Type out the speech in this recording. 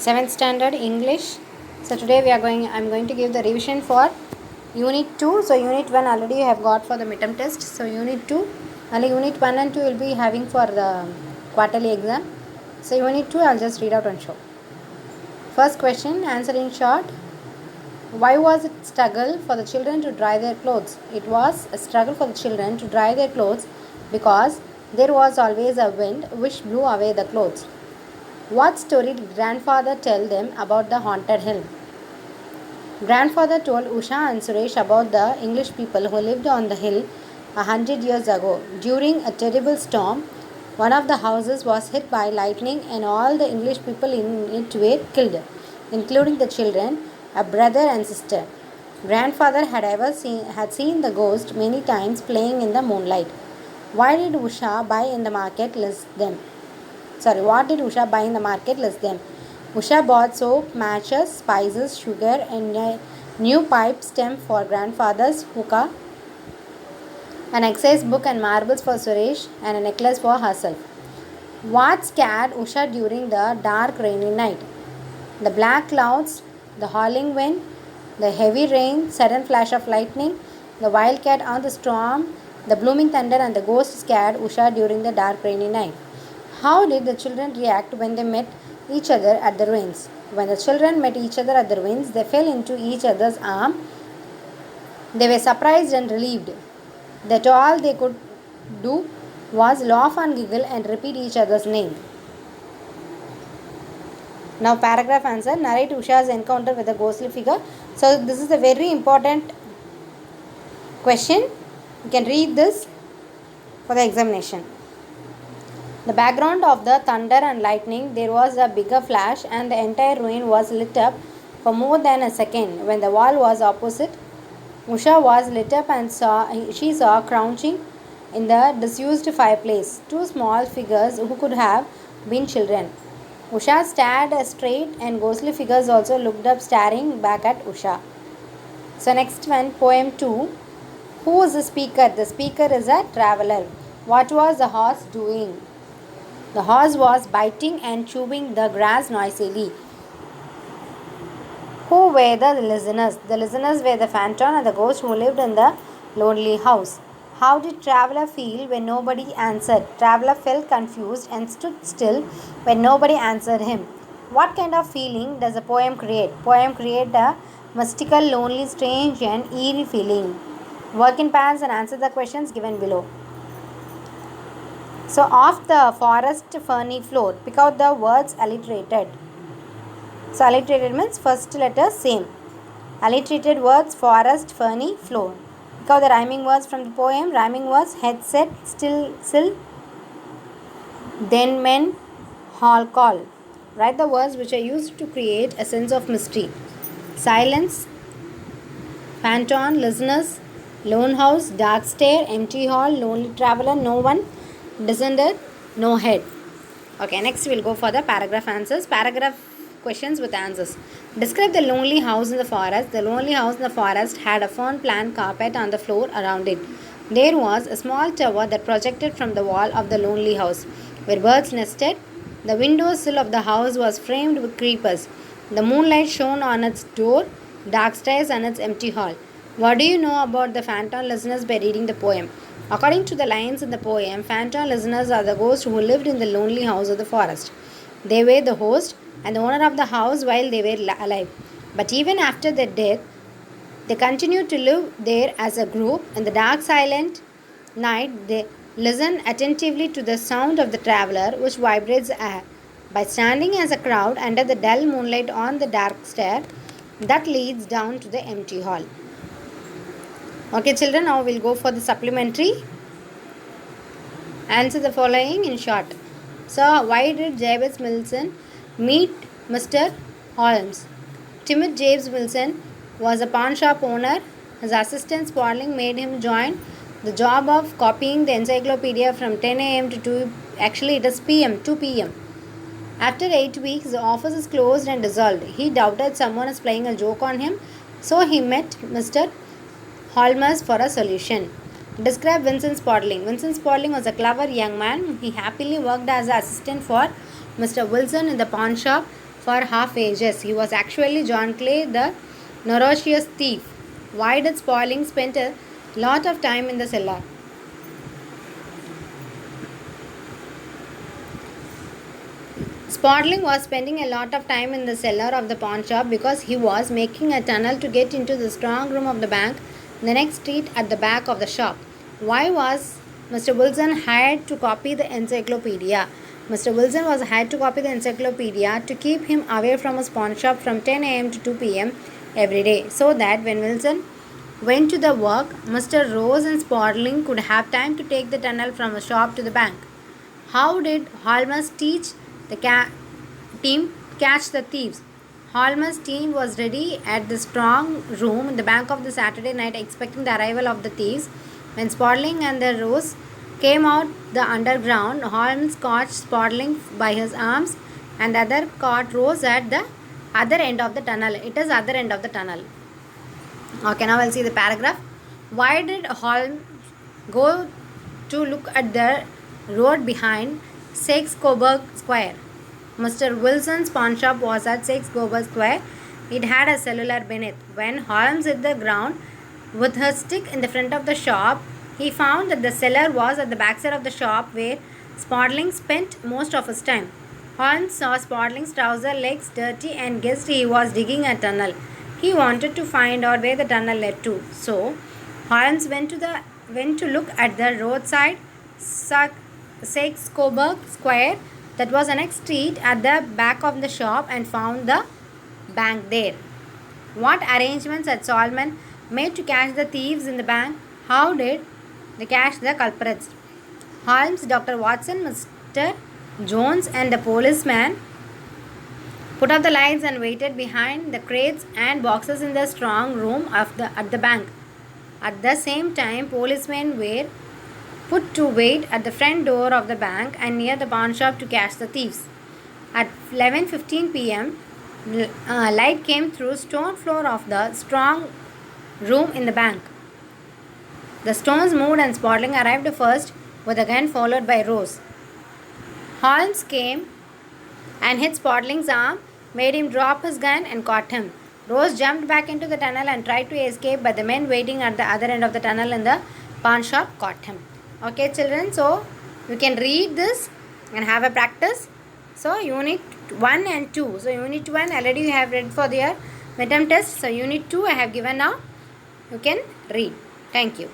7th standard English. So today I'm going to give the revision for Unit 2. So Unit 1 already you have got for the midterm test. So Unit 2, only Unit 1 and 2 will be having for the quarterly exam. So Unit 2 I'll just read out and show. First question, answer in short. Why was it struggle for the children to dry their clothes? It was a struggle for the children to dry their clothes because there was always a wind which blew away the clothes. What story did grandfather tell them about the haunted hill? Grandfather told Usha and Suresh about the English people who lived on the hill 100 years ago. During a terrible storm, one of the houses was hit by lightning and all the English people in it were killed, including the children, a brother and sister. Grandfather had seen the ghost many times playing in the moonlight. Why did Usha buy in the market list them? What did Usha buy in the market list them? Usha bought soap, matches, spices, sugar, and a new pipe stem for grandfather's hookah, an exercise book and marbles for Suresh, and a necklace for herself. What scared Usha during the dark, rainy night? The black clouds, the howling wind, the heavy rain, sudden flash of lightning, the wildcat on the storm, the blooming thunder, and the ghost scared Usha during the dark, rainy night. How did the children react when they met each other at the ruins? When the children met each other at the ruins, they fell into each other's arms. They were surprised and relieved that all they could do was laugh and giggle and repeat each other's name. Now, paragraph answer. Narrate Usha's encounter with a ghostly figure. So, this is a very important question. You can read this for the examination. The background of the thunder and lightning, there was a bigger flash and the entire ruin was lit up for more than a second. When the wall was opposite, Usha was lit up and she saw crouching in the disused fireplace two small figures who could have been children. Usha stared straight and ghostly figures also looked up staring back at Usha. So next one, poem 2. Who is the speaker? The speaker is a traveler. What was the horse doing? The horse was biting and chewing the grass noisily. Who were the listeners? The listeners were the phantom and the ghost who lived in the lonely house. How did traveler feel when nobody answered? Traveler felt confused and stood still when nobody answered him. What kind of feeling does a poem create? Poem create a mystical, lonely, strange and eerie feeling. Work in pairs and answer the questions given below. So, off the forest ferny floor, pick out the words alliterated. So, alliterated means first letter same. Alliterated words forest, ferny, floor. Pick out the rhyming words from the poem. Rhyming words headset, still, then men, hall call. Write the words which are used to create a sense of mystery. Silence, phantom, listeners, lone house, dark stair, empty hall, lonely traveler, no one, descended, no head. Okay, next we'll go for the paragraph answers. Paragraph questions with answers. Describe the lonely house in the forest. The lonely house in the forest had a fern plant carpet on the floor around it. There was a small tower that projected from the wall of the lonely house, where birds nested. The window sill of the house was framed with creepers. The moonlight shone on its door, dark stairs, and its empty hall. What do you know about the phantom listeners by reading the poem? According to the lines in the poem, phantom listeners are the ghosts who lived in the lonely house of the forest. They were the host and the owner of the house while they were alive. But even after their death, they continued to live there as a group. In the dark, silent night, they listen attentively to the sound of the traveler which vibrates the air. By standing as a crowd under the dull moonlight on the dark stair that leads down to the empty hall. Okay, children, now we'll go for the supplementary. Answer the following in short. So, why did Jabez Wilson meet Mr. Holmes? Timid James Wilson was a pawn shop owner. His assistant Spaulding made him join the job of copying the encyclopedia from 10 a.m. to 2 p.m. After 8 weeks, the office is closed and dissolved. He doubted someone is playing a joke on him, so he met Mr. Holmes for a solution. Describe Vincent Spaulding. Vincent Spaulding was a clever young man. He happily worked as an assistant for Mr. Wilson in the pawn shop. for half ages. He was actually John Clay, the notorious thief. Why did Spaulding spend a lot of time in the cellar? Spaulding was spending a lot of time in the cellar of the pawn shop because he was making a tunnel to get into the strong room of the bank in the next street at the back of the shop. Why was Mr. Wilson hired to copy the encyclopedia? Mr. Wilson was hired to copy the encyclopedia to keep him away from his pawn shop from 10 a.m. to 2 p.m. every day, so that when Wilson went to the work, Mr. Rose and Spaulding could have time to take the tunnel from the shop to the bank. How did Holmes teach the team catch the thieves? Holmes' team was ready at the strong room in the bank of the Saturday night, expecting the arrival of the thieves. When Spaulding and the Rose came out the underground, Holmes caught Spaulding by his arms, and the other caught Rose at the other end of the tunnel. It is other end of the tunnel. Okay, now we'll see the paragraph. Why did Holmes go to look at the road behind Sykes Coburg Square? Mr. Wilson's pawn shop was at Sykes Coburg Square. It had a cellar beneath. When Holmes hit the ground with her stick in the front of the shop, he found that the cellar was at the backside of the shop where Spaulding spent most of his time. Holmes saw Spaulding's trouser legs dirty and guessed he was digging a tunnel. He wanted to find out where the tunnel led to. So, Holmes went to look at the roadside Sykes Coburg Square that was the next street at the back of the shop and found the bank there. What arrangements had Solomon made to catch the thieves in the bank? How did they catch the culprits? Holmes, Dr. Watson, Mr. Jones and the policeman put out the lights and waited behind the crates and boxes in the strong room at the bank. At the same time, policemen were put to wait at the front door of the bank and near the pawn shop to catch the thieves. At 11:15 p.m., light came through stone floor of the strong room in the bank. The stones moved and Spaulding arrived first with a gun followed by Rose. Holmes came and hit Spaulding's arm, made him drop his gun and caught him. Rose jumped back into the tunnel and tried to escape, but the men waiting at the other end of the tunnel in the pawn shop caught him. Okay, children, so you can read this and have a practice. So, Unit 1 and 2. So, Unit 1 already you have read for their midterm test. So, Unit 2 I have given now. You can read. Thank you.